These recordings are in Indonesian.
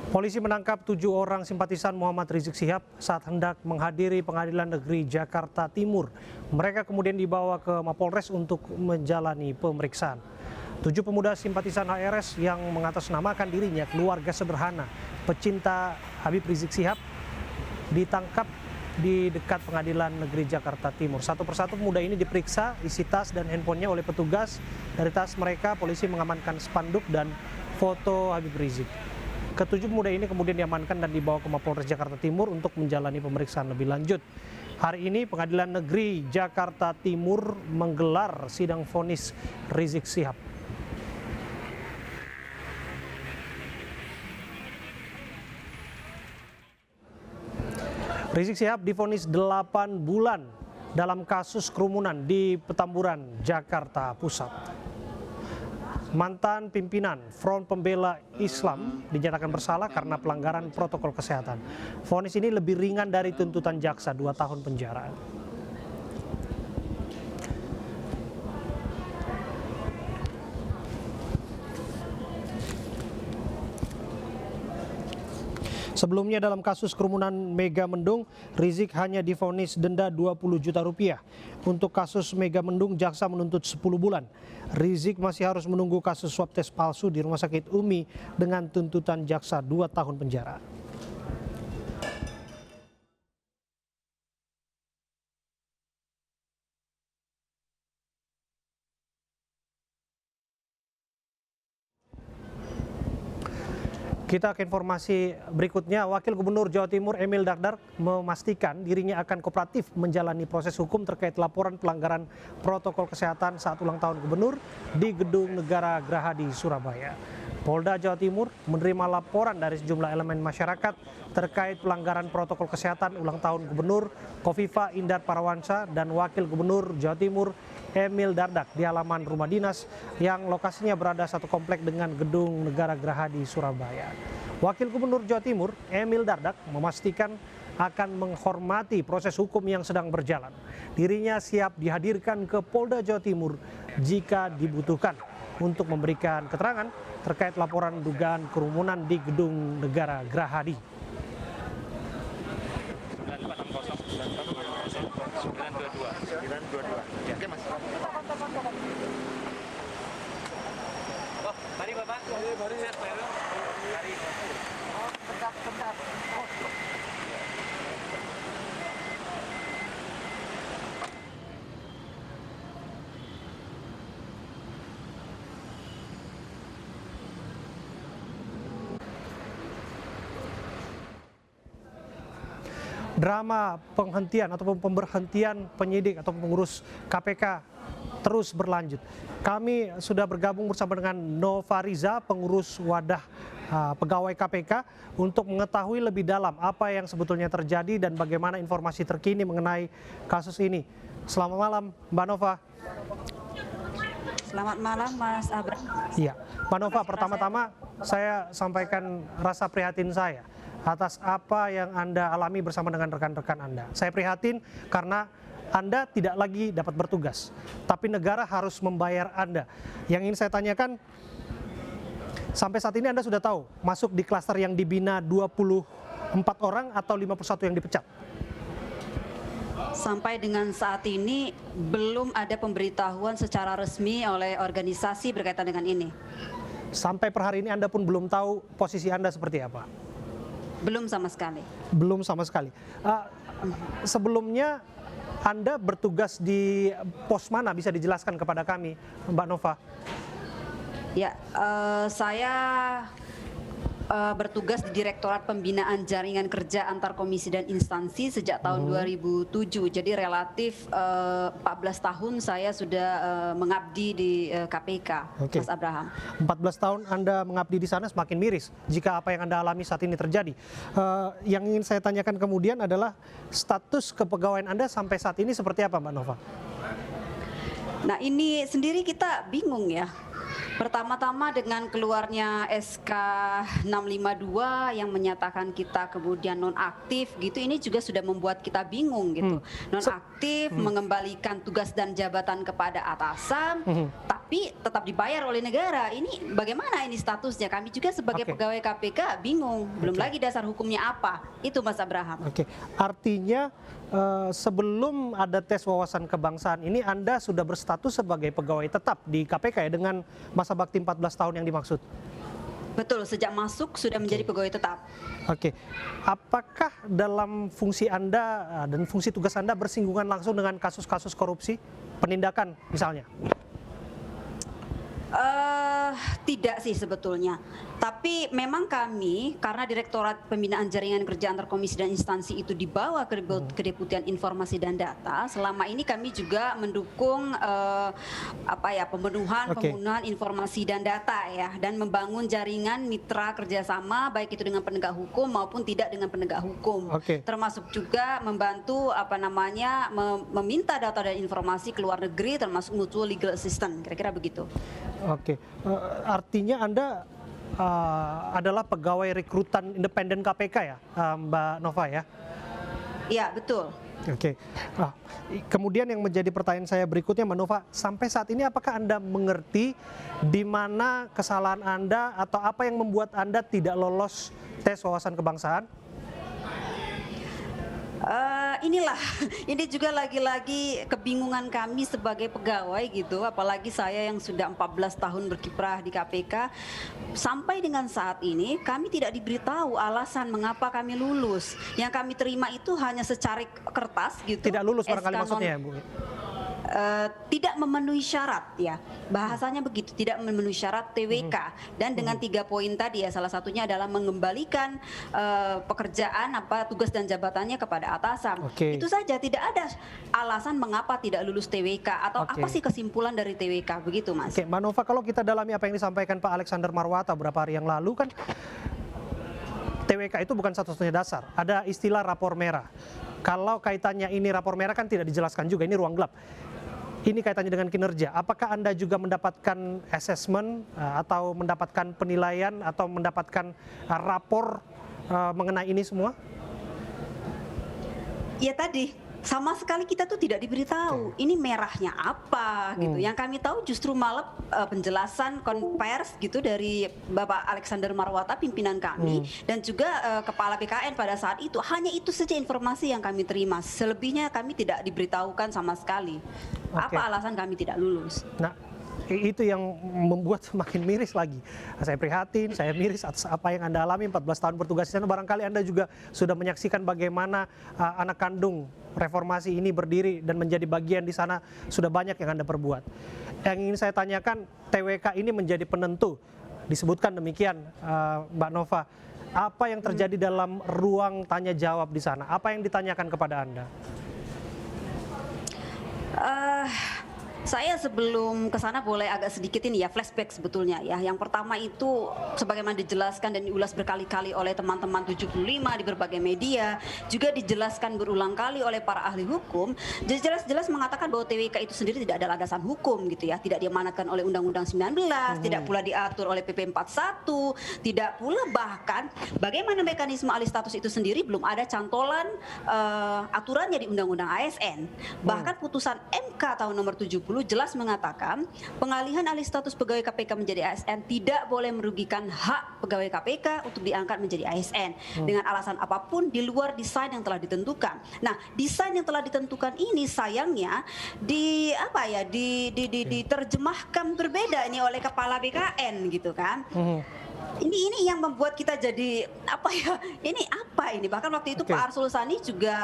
Polisi menangkap 7 orang simpatisan Muhammad Rizik Syihab saat hendak menghadiri Pengadilan Negeri Jakarta Timur. Mereka kemudian dibawa ke Mapolres untuk menjalani pemeriksaan. 7 pemuda simpatisan HRS yang mengatasnamakan dirinya keluarga sederhana pecinta Habib Rizik Syihab ditangkap di dekat Pengadilan Negeri Jakarta Timur. Satu persatu pemuda ini diperiksa isi tas dan handphonenya oleh petugas. Dari tas mereka polisi mengamankan spanduk dan foto Habib Rizik. Ketujuh pemuda ini kemudian diamankan dan dibawa ke Mapolres Jakarta Timur untuk menjalani pemeriksaan lebih lanjut. Hari ini Pengadilan Negeri Jakarta Timur menggelar sidang vonis Rizik Syihab. Rizik Syihab divonis 8 bulan dalam kasus kerumunan di Petamburan, Jakarta Pusat. Mantan pimpinan Front Pembela Islam dinyatakan bersalah karena pelanggaran protokol kesehatan. Vonis ini lebih ringan dari tuntutan jaksa 2 tahun penjara. Sebelumnya dalam kasus kerumunan Mega Mendung, Rizik hanya divonis denda 20 juta rupiah. Untuk kasus Mega Mendung, jaksa menuntut 10 bulan. Rizik masih harus menunggu kasus swab tes palsu di Rumah Sakit Umi dengan tuntutan jaksa 2 tahun penjara. Kita ke informasi berikutnya. Wakil Gubernur Jawa Timur Emil Dardak memastikan dirinya akan kooperatif menjalani proses hukum terkait laporan pelanggaran protokol kesehatan saat ulang tahun gubernur di Gedung Negara Graha di Surabaya. Polda Jawa Timur menerima laporan dari sejumlah elemen masyarakat terkait pelanggaran protokol kesehatan ulang tahun gubernur Kofifa Indar Parawansa dan Wakil Gubernur Jawa Timur Emil Dardak di halaman rumah dinas yang lokasinya berada satu komplek dengan Gedung Negara Graha di Surabaya. Wakil Gubernur Jawa Timur Emil Dardak memastikan akan menghormati proses hukum yang sedang berjalan. Dirinya siap dihadirkan ke Polda Jawa Timur jika dibutuhkan untuk memberikan keterangan terkait laporan dugaan kerumunan di Gedung Negara Grahadi. Oke, Mas. Oh, mari Bapak. Mari. Mari. Oh, bentar. Oh. Drama penghentian ataupun pemberhentian penyidik atau pengurus KPK terus berlanjut. Kami sudah bergabung bersama dengan Nova Riza, pengurus wadah pegawai KPK, untuk mengetahui lebih dalam apa yang sebetulnya terjadi dan bagaimana informasi terkini mengenai kasus ini. Selamat malam, Mbak Nova. Selamat malam, Mas Abra. Iya, Mbak Nova, pertama-tama saya sampaikan rasa prihatin saya atas apa yang Anda alami bersama dengan rekan-rekan Anda. Saya prihatin karena Anda tidak lagi dapat bertugas, tapi negara harus membayar Anda. Yang ingin saya tanyakan, sampai saat ini Anda sudah tahu masuk di klaster yang dibina 24 orang atau 51 yang dipecat? Sampai dengan saat ini belum ada pemberitahuan secara resmi oleh organisasi berkaitan dengan ini. Sampai per hari ini Anda pun belum tahu posisi Anda seperti apa? Belum sama sekali. Belum sama sekali. Sebelumnya Anda bertugas di pos mana, bisa dijelaskan kepada kami, Mbak Nova? Ya, saya bertugas di Direktorat Pembinaan Jaringan Kerja Antar Komisi dan Instansi sejak tahun 2007. Jadi relatif 14 tahun saya sudah mengabdi di KPK, Oke. Mas Abraham. 14 tahun Anda mengabdi di sana semakin miris jika apa yang Anda alami saat ini terjadi. Yang ingin saya tanyakan kemudian adalah status kepegawaian Anda sampai saat ini seperti apa, Mbak Nova? Nah, ini sendiri kita bingung ya. Pertama-tama dengan keluarnya SK 652 yang menyatakan kita kemudian nonaktif gitu, ini juga sudah membuat kita bingung gitu. Nonaktif, mengembalikan tugas dan jabatan kepada atasan, tapi tapi tetap dibayar oleh negara. Ini bagaimana ini statusnya? Kami juga sebagai Oke. pegawai KPK bingung. Belum Oke. lagi dasar hukumnya apa. Itu Mas Abraham. Oke, artinya sebelum ada tes wawasan kebangsaan ini Anda sudah berstatus sebagai pegawai tetap di KPK ya dengan masa bakti 14 tahun yang dimaksud? Betul, sejak masuk sudah menjadi pegawai tetap. Oke, apakah dalam fungsi Anda dan fungsi tugas Anda bersinggungan langsung dengan kasus-kasus korupsi, penindakan misalnya? Tidak sih sebetulnya. Tapi memang kami, karena Direktorat Pembinaan Jaringan Kerja Antar Komisi dan Instansi itu dibawa ke Kedeputian Informasi dan Data, selama ini kami juga mendukung pemenuhan informasi dan data ya, dan membangun jaringan mitra kerjasama baik itu dengan penegak hukum maupun tidak dengan penegak hukum. Oke. Termasuk juga membantu meminta data dan informasi ke luar negeri, termasuk mutual legal assistance, kira-kira begitu. Oke, artinya Anda adalah pegawai rekrutan independen KPK ya, Mbak Nova ya? Iya, betul. Oke, kemudian yang menjadi pertanyaan saya berikutnya Mbak Nova, sampai saat ini apakah Anda mengerti di mana kesalahan Anda atau apa yang membuat Anda tidak lolos tes wawasan kebangsaan? Ini juga lagi-lagi kebingungan kami sebagai pegawai gitu, apalagi saya yang sudah 14 tahun berkiprah di KPK. Sampai dengan saat ini kami tidak diberitahu alasan mengapa kami lulus. Yang kami terima itu hanya secarik kertas gitu. Tidak lulus barangkali SK maksudnya ya Bu? Tidak memenuhi syarat ya, bahasanya begitu, tidak memenuhi syarat TWK, dan dengan 3 poin tadi ya, salah satunya adalah mengembalikan pekerjaan tugas dan jabatannya kepada atasan. Oke. Itu saja, tidak ada alasan mengapa tidak lulus TWK atau Oke. apa sih kesimpulan dari TWK, begitu Mas. Oke, Mbak Nova, kalau kita dalami apa yang disampaikan Pak Alexander Marwata beberapa hari yang lalu kan, TWK itu bukan satu-satunya dasar, ada istilah rapor merah. Kalau kaitannya ini rapor merah kan tidak dijelaskan juga, ini ruang gelap. Ini kaitannya dengan kinerja. Apakah Anda juga mendapatkan assessment atau mendapatkan penilaian atau mendapatkan rapor mengenai ini semua? Ya tadi, sama sekali kita tuh tidak diberitahu ini merahnya apa gitu. Yang kami tahu justru malah penjelasan konvers gitu dari Bapak Alexander Marwata, pimpinan kami, dan juga Kepala BKN pada saat itu. Hanya itu saja informasi yang kami terima. Selebihnya kami tidak diberitahukan sama sekali. Oke. Apa alasan kami tidak lulus? Nah, itu yang membuat semakin miris lagi. Saya prihatin, saya miris atas apa yang Anda alami 14 tahun bertugas di sana. Barangkali Anda juga sudah menyaksikan bagaimana anak kandung reformasi ini berdiri dan menjadi bagian di sana, sudah banyak yang Anda perbuat. Yang ingin saya tanyakan, TWK ini menjadi penentu, disebutkan demikian Mbak Nova. Apa yang terjadi dalam ruang tanya jawab di sana? Apa yang ditanyakan kepada Anda? Saya sebelum ke sana boleh agak sedikit ini ya, flashback sebetulnya ya. Yang pertama itu sebagaimana dijelaskan dan diulas berkali-kali oleh teman-teman 75 di berbagai media, juga dijelaskan berulang kali oleh para ahli hukum, jelas-jelas mengatakan bahwa TWK itu sendiri tidak ada landasan hukum gitu ya, tidak diamanatkan oleh Undang-Undang 19, tidak pula diatur oleh PP 41, tidak pula bahkan bagaimana mekanisme alih status itu sendiri belum ada cantolan aturannya di Undang-Undang ASN. Bahkan putusan MK tahun nomor 70 jelas mengatakan pengalihan alih status pegawai KPK menjadi ASN tidak boleh merugikan hak pegawai KPK untuk diangkat menjadi ASN dengan alasan apapun di luar desain yang telah ditentukan. Nah, desain yang telah ditentukan ini sayangnya diterjemahkan berbeda ini oleh Kepala BKN gitu kan. Ini yang membuat kita jadi bahkan waktu itu Oke. Pak Arsul Sani juga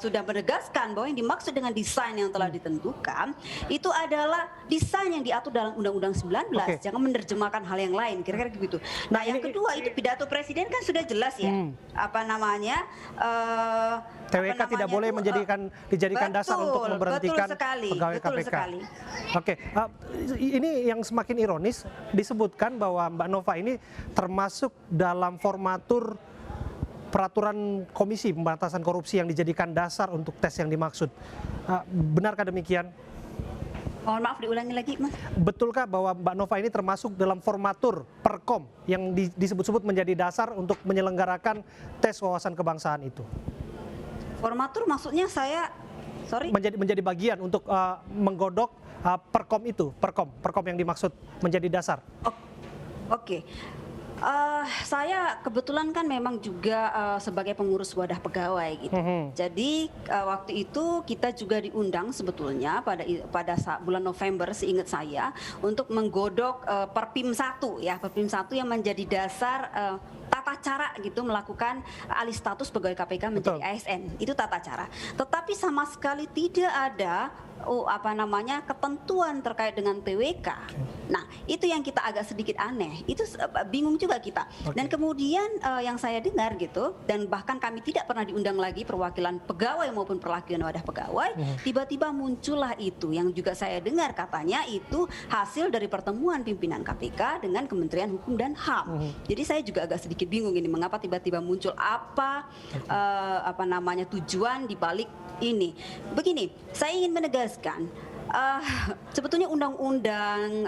sudah menegaskan bahwa yang dimaksud dengan desain yang telah ditentukan itu adalah desain yang diatur dalam Undang-Undang 19. Oke. Jangan menerjemahkan hal yang lain, kira-kira begitu. Nah, yang kedua itu pidato presiden kan sudah jelas ya, TWK tidak boleh dijadikan dasar untuk memberhentikan pegawai betul KPK. sekali. Oke, ini yang semakin ironis, disebutkan bahwa Mbak Nova ini termasuk dalam formatur peraturan Komisi Pemberantasan Korupsi yang dijadikan dasar untuk tes yang dimaksud. Benarkah demikian? Mohon maaf, diulangi lagi, Mas. Betulkah bahwa Mbak Nova ini termasuk dalam formatur Perkom yang disebut-sebut menjadi dasar untuk menyelenggarakan tes wawasan kebangsaan itu? Formatur maksudnya saya Sorry? menjadi bagian untuk menggodok perkom yang dimaksud menjadi dasar. Oke. Saya kebetulan kan memang juga sebagai pengurus wadah pegawai gitu. Jadi waktu itu kita juga diundang sebetulnya pada bulan November seingat saya untuk menggodok Perpim 1 ya, Perpim 1 yang menjadi dasar tata cara gitu melakukan alih status pegawai KPK menjadi ASN. Itu tata cara. Tetapi sama sekali tidak ada ketentuan terkait dengan TWK. Nah, itu yang kita agak sedikit aneh. Itu bingung juga kita. Dan kemudian yang saya dengar gitu, dan bahkan kami tidak pernah diundang lagi perwakilan pegawai maupun perwakilan wadah pegawai, tiba-tiba muncullah itu yang juga saya dengar katanya itu hasil dari pertemuan pimpinan KPK dengan Kementerian Hukum dan HAM. Jadi saya juga agak sedikit bingung ini mengapa tiba-tiba muncul tujuan di balik ini. Begini, saya ingin menegaskan sebetulnya undang-undang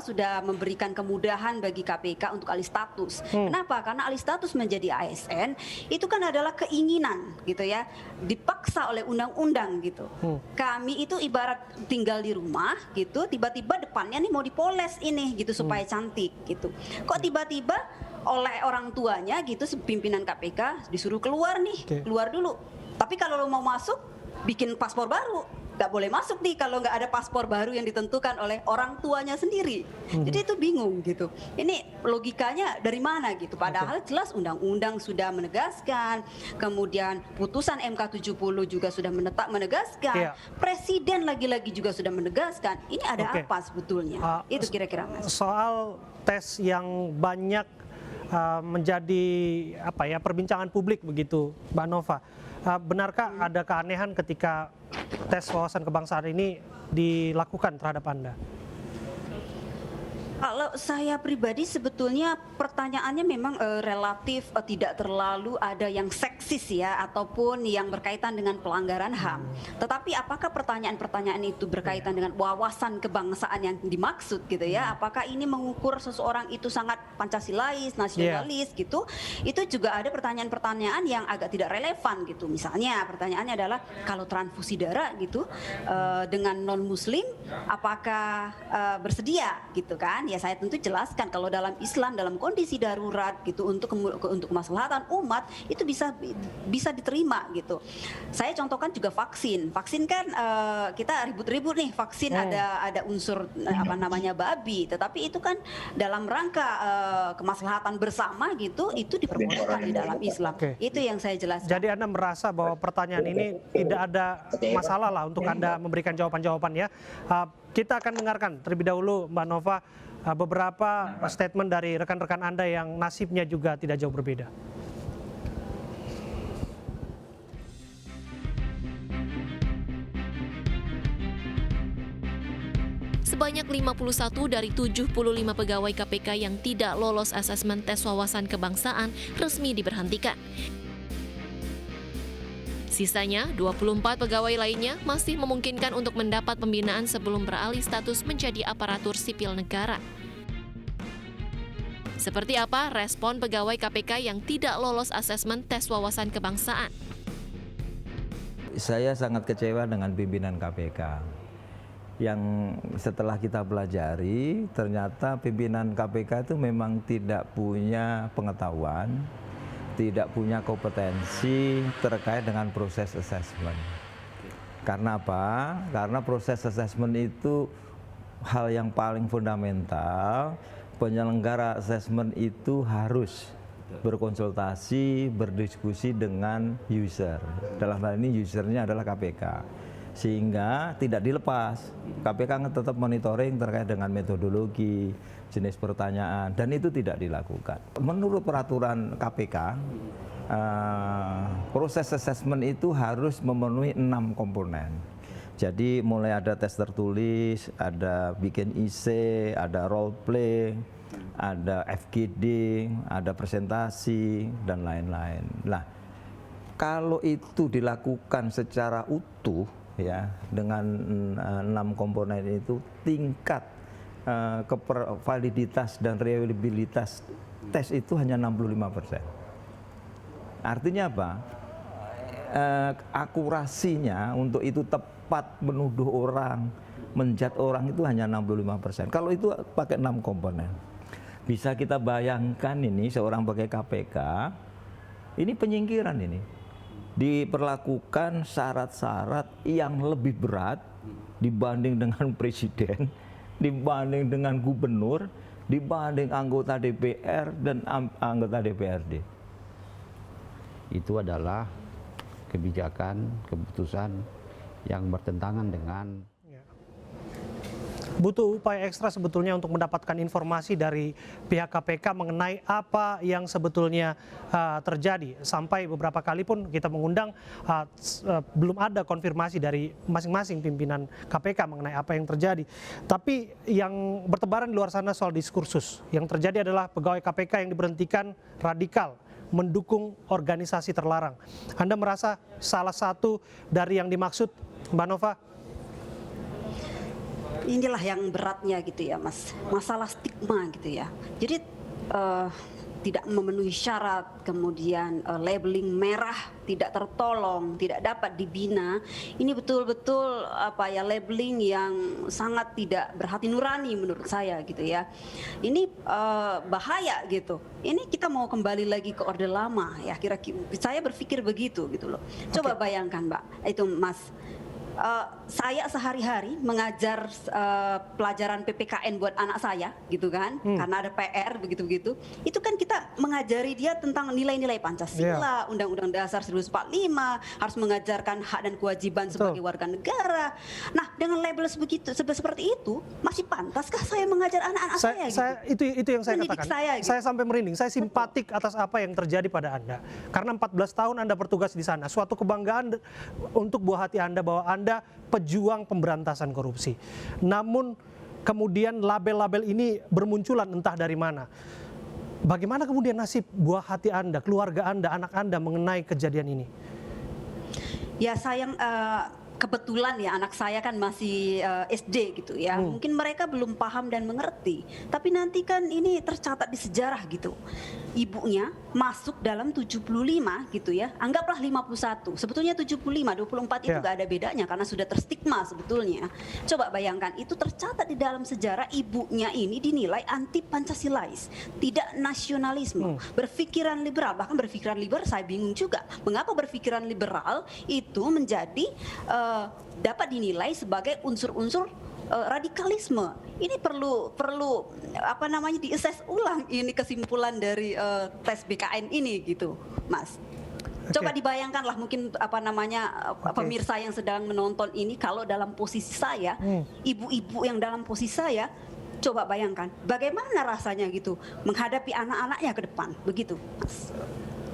sudah memberikan kemudahan bagi KPK untuk alih status. Kenapa? Karena alih status menjadi ASN itu kan adalah keinginan gitu ya, dipaksa oleh undang-undang gitu. Kami itu ibarat tinggal di rumah gitu, tiba-tiba depannya nih mau dipoles ini gitu supaya cantik gitu. Kok tiba-tiba oleh orang tuanya gitu pimpinan KPK disuruh keluar nih, keluar dulu. Tapi kalau lo mau masuk, bikin paspor baru. Nggak boleh masuk nih kalau nggak ada paspor baru yang ditentukan oleh orang tuanya sendiri. Jadi itu bingung gitu. Ini logikanya dari mana gitu. Padahal jelas undang-undang sudah menegaskan. Kemudian putusan MK 70 juga sudah menegaskan. Presiden lagi-lagi juga sudah menegaskan. Ini ada apa sebetulnya? Itu kira-kira Mas. Soal tes yang banyak menjadi perbincangan publik begitu, Mbak Nova. Benarkah ada keanehan ketika tes wawasan kebangsaan ini dilakukan terhadap Anda? Kalau saya pribadi sebetulnya pertanyaannya memang relatif tidak terlalu ada yang seksis ya ataupun yang berkaitan dengan pelanggaran HAM. Tetapi apakah pertanyaan-pertanyaan itu berkaitan dengan wawasan kebangsaan yang dimaksud gitu ya? Apakah ini mengukur seseorang itu sangat Pancasilais, nasionalis gitu? Itu juga ada pertanyaan-pertanyaan yang agak tidak relevan gitu. Misalnya pertanyaannya adalah kalau transfusi darah gitu dengan non-muslim apakah bersedia gitu kan? Ya saya tentu jelaskan kalau dalam Islam dalam kondisi darurat gitu untuk kemaslahatan umat itu bisa diterima gitu. Saya contohkan juga vaksin. Vaksin kan kita ribut-ribut nih vaksin ada unsur babi, tetapi itu kan dalam rangka kemaslahatan bersama gitu itu diperbolehkan di dalam Islam. Itu yang saya jelaskan. Jadi Anda merasa bahwa pertanyaan ini tidak ada masalah lah untuk Anda memberikan jawaban-jawaban ya. Kita akan dengarkan terlebih dahulu Mbak Nova beberapa statement dari rekan-rekan Anda yang nasibnya juga tidak jauh berbeda. Sebanyak 51 dari 75 pegawai KPK yang tidak lolos asesmen tes wawasan kebangsaan resmi diberhentikan. Sisanya, 24 pegawai lainnya masih memungkinkan untuk mendapat pembinaan sebelum beralih status menjadi aparatur sipil negara. Seperti apa respon pegawai KPK yang tidak lolos asesmen tes wawasan kebangsaan? Saya sangat kecewa dengan pimpinan KPK. Yang setelah kita pelajari, ternyata pimpinan KPK itu memang tidak punya pengetahuan, tidak punya kompetensi terkait dengan proses assessment. Karena apa? Karena proses assessment itu hal yang paling fundamental. Penyelenggara assessment itu harus berkonsultasi, berdiskusi dengan user. Dalam hal ini usernya adalah KPK. Sehingga tidak dilepas. KPK tetap monitoring terkait dengan metodologi, jenis pertanyaan, dan itu tidak dilakukan. Menurut peraturan KPK, proses assessment itu harus memenuhi 6 komponen. Jadi mulai ada tes tertulis, ada bikin IC, ada role play, ada FGD, ada presentasi, dan lain-lain. Nah, kalau itu dilakukan secara utuh, ya, dengan 6 komponen itu, tingkat validitas dan reliabilitas tes itu hanya 65%. Artinya apa? akurasinya untuk itu tepat menuduh orang, menjat orang itu hanya 65%. Kalau itu pakai 6 komponen. Bisa kita bayangkan ini seorang pegawai KPK, ini penyingkiran ini. Diperlakukan syarat-syarat yang lebih berat dibanding dengan presiden, dibanding dengan gubernur, dibanding anggota DPR dan anggota DPRD. Itu adalah kebijakan, keputusan yang bertentangan dengan butuh upaya ekstra sebetulnya untuk mendapatkan informasi dari pihak KPK mengenai apa yang sebetulnya terjadi. Sampai beberapa kali pun kita mengundang, belum ada konfirmasi dari masing-masing pimpinan KPK mengenai apa yang terjadi. Tapi yang bertebaran di luar sana soal diskursus. Yang terjadi adalah pegawai KPK yang diberhentikan radikal, mendukung organisasi terlarang. Anda merasa salah satu dari yang dimaksud, Mbak Nova? Inilah yang beratnya gitu ya Mas, masalah stigma gitu ya. Jadi tidak memenuhi syarat, kemudian labeling merah tidak tertolong, tidak dapat dibina. Ini betul-betul labeling yang sangat tidak berhati nurani menurut saya gitu ya. Ini bahaya gitu. Ini kita mau kembali lagi ke orde lama ya, kira-kira saya berpikir begitu gitu loh. Coba bayangkan Mbak, itu Mas. Saya sehari-hari mengajar pelajaran PPKN buat anak saya gitu kan, karena ada PR begitu-begitu. Itu kan kita mengajari dia tentang nilai-nilai Pancasila, Undang-Undang Dasar 1945, harus mengajarkan hak dan kewajiban sebagai warga negara. Nah, dengan label seperti itu, masih pantaskah saya mengajar anak-anak saya gitu? Itu yang saya Mendidik katakan. saya, gitu. Saya sampai merinding. Saya simpatik atas apa yang terjadi pada Anda. Karena 14 tahun Anda bertugas di sana. Suatu kebanggaan untuk buah hati Anda bahwa Anda pejuang pemberantasan korupsi. Namun kemudian label-label ini bermunculan entah dari mana. Bagaimana kemudian nasib buah hati Anda, keluarga Anda, anak Anda mengenai kejadian ini? Ya sayang, kebetulan ya anak saya kan masih SD gitu ya. Mungkin mereka belum paham dan mengerti. Tapi nanti kan ini tercatat di sejarah gitu. Ibunya masuk dalam 75 gitu ya. Anggaplah 51. Sebetulnya 75, 24 itu gak ada bedanya karena sudah terstigma sebetulnya. Coba bayangkan, itu tercatat di dalam sejarah ibunya ini dinilai anti Pancasilais, tidak nasionalisme, berpikiran liberal. Bahkan berpikiran liberal saya bingung juga. Mengapa berpikiran liberal itu menjadi dapat dinilai sebagai unsur-unsur radikalisme. Ini perlu diassess ulang ini kesimpulan dari tes BKN ini gitu, Mas. Coba dibayangkanlah mungkin pemirsa yang sedang menonton ini kalau dalam posisi saya, ibu-ibu yang dalam posisi saya, coba bayangkan bagaimana rasanya gitu menghadapi anak-anaknya ke depan, begitu, Mas.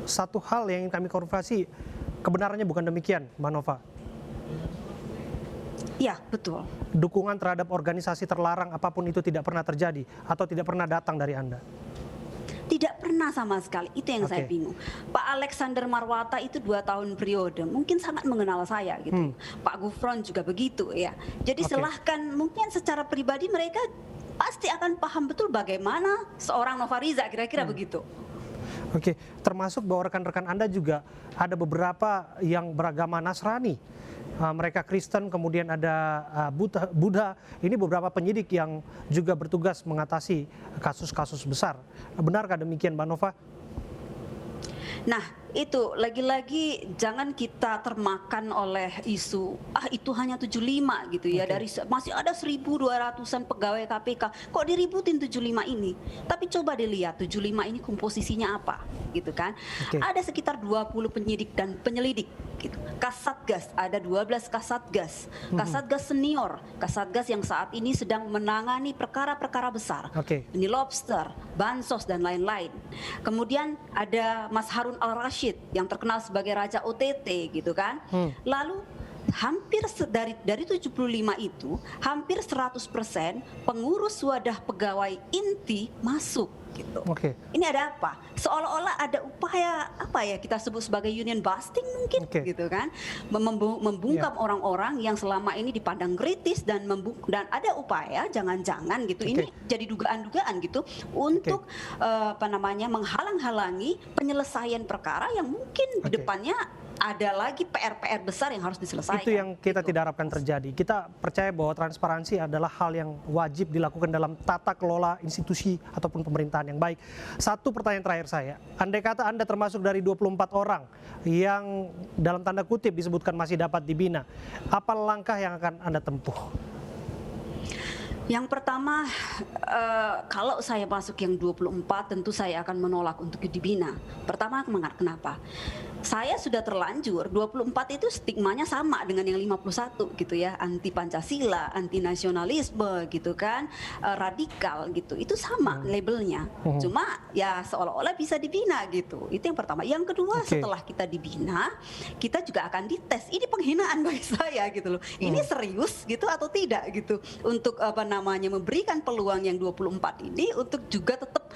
Satu hal yang ingin kami konfirmasi, kebenarannya bukan demikian, Mbak Nova. Ya, betul. Dukungan terhadap organisasi terlarang apapun itu tidak pernah terjadi atau tidak pernah datang dari Anda? Tidak pernah sama sekali, itu yang saya bingung. Pak Alexander Marwata itu 2 tahun periode, mungkin sangat mengenal saya gitu. Pak Gufron juga begitu ya. Jadi silahkan, mungkin secara pribadi mereka pasti akan paham betul bagaimana seorang Nova Riza, kira-kira begitu. Oke, termasuk bahwa rekan-rekan Anda juga ada beberapa yang beragama Nasrani. Mereka Kristen, kemudian ada Buddha. Ini beberapa penyidik yang juga bertugas mengatasi kasus-kasus besar. Benarkah demikian, Mbak Nova? Nah, itu lagi-lagi jangan kita termakan oleh isu itu hanya 75 gitu ya. Dari masih ada 1.200-an pegawai KPK. Kok diributin 75 ini? Tapi coba dilihat 75 ini komposisinya apa gitu kan. Ada sekitar 20 penyidik dan penyelidik gitu. Kasatgas, ada 12 Kasatgas. Kasatgas senior, Kasatgas yang saat ini sedang menangani perkara-perkara besar. Ini lobster, bansos dan lain-lain. Kemudian ada Mas Harun Al-Rashid yang terkenal sebagai Raja OTT gitu kan. Lalu hampir dari 75 itu hampir 100% pengurus wadah pegawai inti masuk gitu. Ini ada apa? Seolah-olah ada upaya kita sebut sebagai union busting mungkin gitu kan. Membungkam orang-orang yang selama ini dipandang kritis dan ada upaya jangan-jangan gitu. Ini jadi dugaan-dugaan gitu untuk menghalang-halangi penyelesaian perkara yang mungkin di depannya ada lagi PR-PR besar yang harus diselesaikan. Itu yang kita Gitu. tidak harapkan terjadi. Kita percaya bahwa transparansi adalah hal yang wajib dilakukan dalam tata kelola institusi ataupun pemerintahan yang baik. Satu pertanyaan terakhir saya, andai kata Anda termasuk dari 24 orang yang dalam tanda kutip disebutkan masih dapat dibina, apa langkah yang akan Anda tempuh? Yang pertama, kalau saya masuk yang 24 tentu saya akan menolak untuk dibina. Pertama, kenapa? Saya sudah terlanjur, 24 itu stigmanya sama dengan yang 51 gitu ya, anti Pancasila, anti nasionalisme gitu kan, radikal gitu, itu sama labelnya. Cuma ya seolah-olah bisa dibina gitu, itu yang pertama. Yang kedua, setelah kita dibina, kita juga akan dites, ini penghinaan bagi saya gitu loh, ini serius gitu atau tidak gitu, untuk memberikan peluang yang 24 ini untuk juga tetap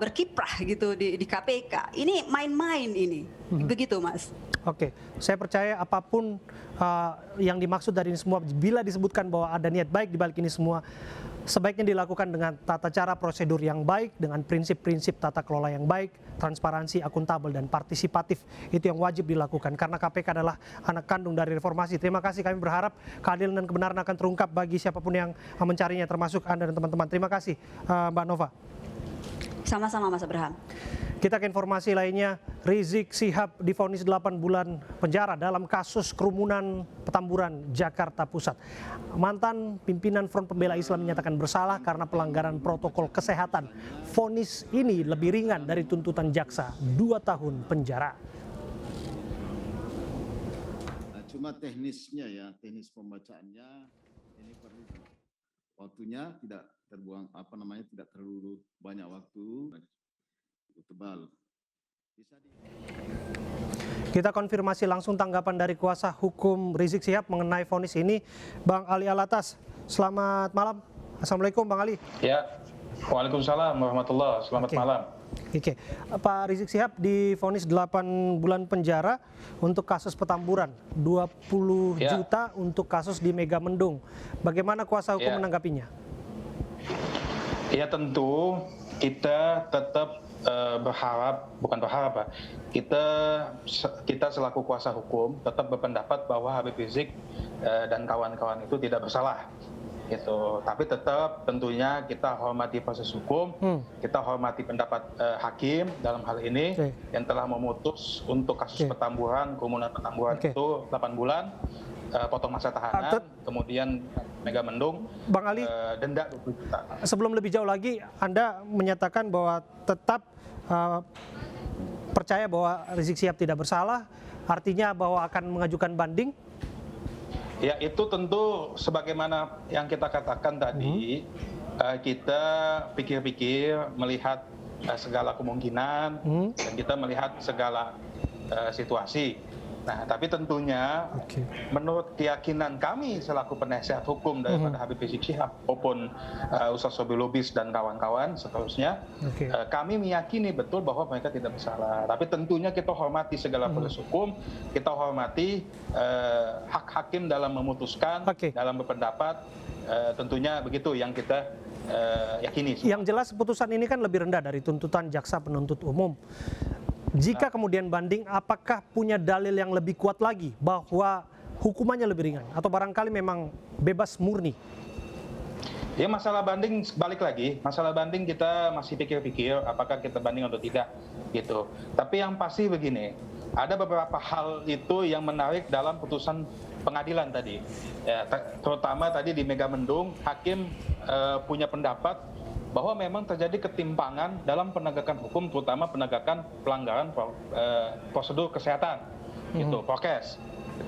berkiprah gitu di KPK. Ini main-main ini. Begitu, Mas. Oke, saya percaya apapun yang dimaksud dari ini semua, bila disebutkan bahwa ada niat baik di balik ini semua, sebaiknya dilakukan dengan tata cara prosedur yang baik, dengan prinsip-prinsip tata kelola yang baik, transparansi, akuntabel, dan partisipatif. Itu yang wajib dilakukan, karena KPK adalah anak kandung dari reformasi. Terima kasih, kami berharap keadilan dan kebenaran akan terungkap bagi siapapun yang mencarinya, termasuk Anda dan teman-teman. Terima kasih, Mbak Nova. Sama-sama, Mas Abraham. Kita ke informasi lainnya, Rizik Syihab divonis 8 bulan penjara dalam kasus kerumunan Petamburan, Jakarta Pusat. Mantan pimpinan Front Pembela Islam menyatakan bersalah karena pelanggaran protokol kesehatan. Vonis ini lebih ringan dari tuntutan jaksa, 2 tahun penjara. Cuma teknisnya ya, teknis pembacaannya ini perlu waktunya tidak terbuang, tidak terlalu banyak waktu, tebal. Kita konfirmasi langsung tanggapan dari kuasa hukum Rizik Syihab mengenai vonis ini, Bang Ali Alatas. Selamat malam. Assalamualaikum, Bang Ali. Ya, waalaikumsalam warahmatullahi. Selamat malam. Oke, Pak Rizik Syihab divonis 8 bulan penjara untuk kasus Petamburan, 20 juta untuk kasus di Megamendung. Bagaimana kuasa hukum menanggapinya? Ya, tentu kita tetap kita selaku kuasa hukum tetap berpendapat bahwa Habib Rizik dan kawan-kawan itu tidak bersalah gitu. Tapi tetap tentunya kita hormati proses hukum, kita hormati pendapat hakim dalam hal ini yang telah memutus untuk kasus Petamburan, kerumunan Petamburan itu 8 bulan, potong masa tahanan, kemudian Megamendung, Bang Ali, denda 20 juta. Sebelum lebih jauh lagi, Anda menyatakan bahwa tetap percaya bahwa Rizik Syihab tidak bersalah, artinya bahwa akan mengajukan banding? Ya, itu tentu sebagaimana yang kita katakan tadi, kita pikir-pikir, melihat segala kemungkinan, dan kita melihat segala situasi. Nah, tapi tentunya menurut keyakinan kami selaku penasihat hukum daripada Habib Rizik Syihab maupun Ustaz Sobri Lubis dan kawan-kawan seterusnya, kami meyakini betul bahwa mereka tidak bersalah. Tapi tentunya kita hormati segala proses hukum, kita hormati hak hakim dalam memutuskan, dalam berpendapat, tentunya begitu yang kita yakini. Yang jelas putusan ini kan lebih rendah dari tuntutan jaksa penuntut umum. Jika kemudian banding, apakah punya dalil yang lebih kuat lagi bahwa hukumannya lebih ringan? Atau barangkali memang bebas murni? Ya, masalah banding balik lagi, masalah banding kita masih pikir-pikir apakah kita banding atau tidak gitu. Tapi yang pasti begini, ada beberapa hal itu yang menarik dalam putusan pengadilan tadi. Ya, terutama tadi di Megamendung, hakim punya pendapat bahwa memang terjadi ketimpangan dalam penegakan hukum, terutama penegakan pelanggaran prosedur kesehatan, gitu, prokes.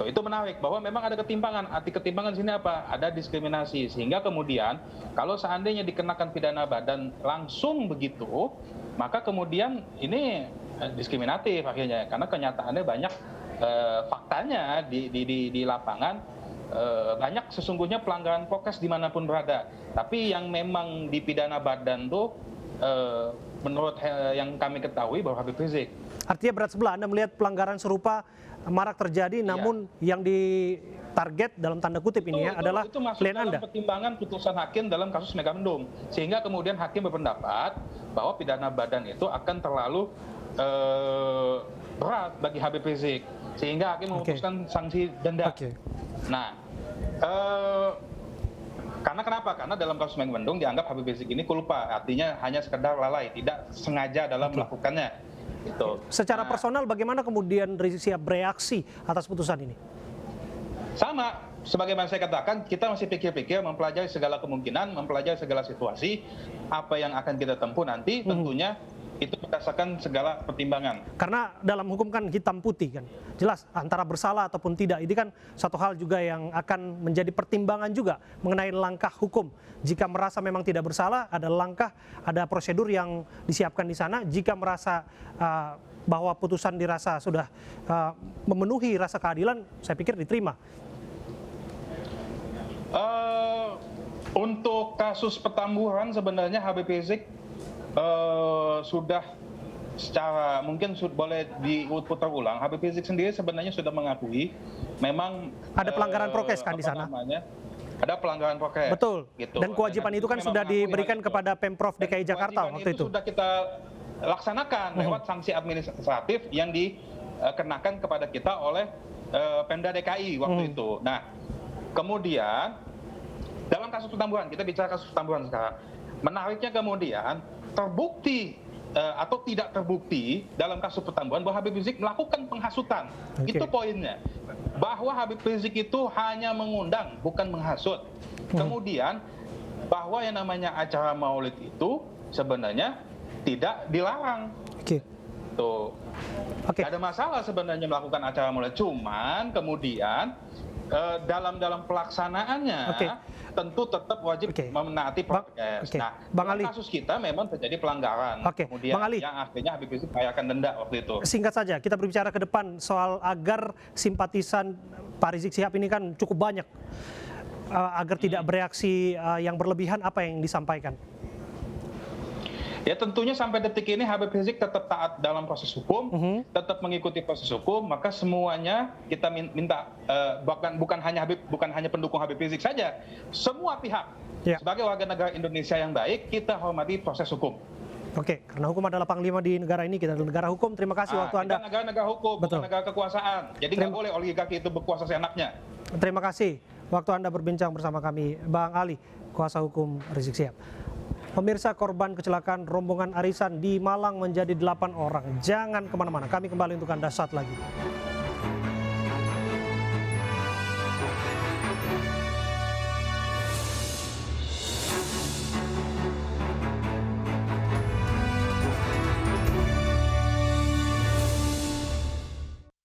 Itu menarik bahwa memang ada ketimpangan. Arti ketimpangan sini apa? Ada diskriminasi. Sehingga kemudian kalau seandainya dikenakan pidana badan langsung begitu, maka kemudian ini diskriminatif akhirnya, karena kenyataannya banyak faktanya di lapangan. Banyak sesungguhnya pelanggaran prokes dimanapun berada. Tapi yang memang dipidana badan tuh menurut yang kami ketahui bahwa Habib Rizik. Artinya berat sebelah, Anda melihat pelanggaran serupa marak terjadi, namun yang ditarget dalam tanda kutip ini adalah klien Anda. Itu pertimbangan putusan hakim dalam kasus Megamendung. Sehingga kemudian hakim berpendapat bahwa pidana badan itu akan terlalu berat bagi Habib Rizik sehingga hakim memutuskan sanksi denda. Nah, karena kenapa? Karena dalam kasus Megamendung dianggap Habib Rizik ini culpa, artinya hanya sekedar lalai, tidak sengaja dalam melakukannya. Gitu. Secara personal bagaimana kemudian Rizik Syihab bereaksi atas putusan ini? Sama, sebagaimana saya katakan, kita masih pikir-pikir, mempelajari segala kemungkinan, mempelajari segala situasi, apa yang akan kita tempuh nanti, tentunya itu berdasarkan segala pertimbangan. Karena dalam hukum kan hitam putih kan, jelas antara bersalah ataupun tidak. Ini kan satu hal juga yang akan menjadi pertimbangan juga mengenai langkah hukum. Jika merasa memang tidak bersalah, ada langkah, ada prosedur yang disiapkan di sana. Jika merasa bahwa putusan dirasa sudah memenuhi rasa keadilan, saya pikir diterima. Untuk kasus Petamburan sebenarnya Habib Rizik sudah secara mungkin boleh diputar ulang. Habib Rizik sendiri sebenarnya sudah mengakui memang ada pelanggaran prokes kan di sana. Ada pelanggaran prokes. Betul. Gitu. Dan kewajiban itu kan sudah diberikan kepada Pemprov DKI Jakarta waktu itu. Sudah kita laksanakan lewat sanksi administratif yang dikenakan kepada kita oleh Pemda DKI waktu itu. Nah, kemudian dalam kasus Petamburan, kita bicara kasus Petamburan sekarang. Menariknya kemudian terbukti atau tidak terbukti dalam kasus Petamburan bahwa Habib Rizik melakukan penghasutan. Itu poinnya. Bahwa Habib Rizik itu hanya mengundang, bukan menghasut. Kemudian bahwa yang namanya acara maulid itu sebenarnya tidak dilarang. Tuh. Tidak ada masalah sebenarnya melakukan acara maulid. Cuman kemudian dalam pelaksanaannya tentu tetap wajib menaati prokes. Nah, dalam kasus kita memang terjadi pelanggaran. Kemudian yang akhirnya Habib Rizik bayarkan denda waktu itu. Singkat saja, kita berbicara ke depan soal agar simpatisan Pak Rizik Syihab ini kan cukup banyak, agar tidak bereaksi yang berlebihan, apa yang disampaikan? Ya tentunya sampai detik ini Habib Rizik tetap taat dalam proses hukum, tetap mengikuti proses hukum, maka semuanya kita minta bukan hanya pendukung Habib Rizik saja, semua pihak sebagai warga negara Indonesia yang baik kita hormati proses hukum. Karena hukum adalah panglima di negara ini, kita adalah negara hukum. Terima kasih waktu Anda. Kita negara hukum, bukan negara kekuasaan. Jadi nggak boleh oligarki itu berkuasa seenaknya. Terima kasih waktu Anda berbincang bersama kami, Bang Ali, kuasa hukum Rizik Syihab. Pemirsa, korban kecelakaan rombongan arisan di Malang menjadi 8 orang. Jangan kemana-mana, kami kembali untuk Anda saat lagi.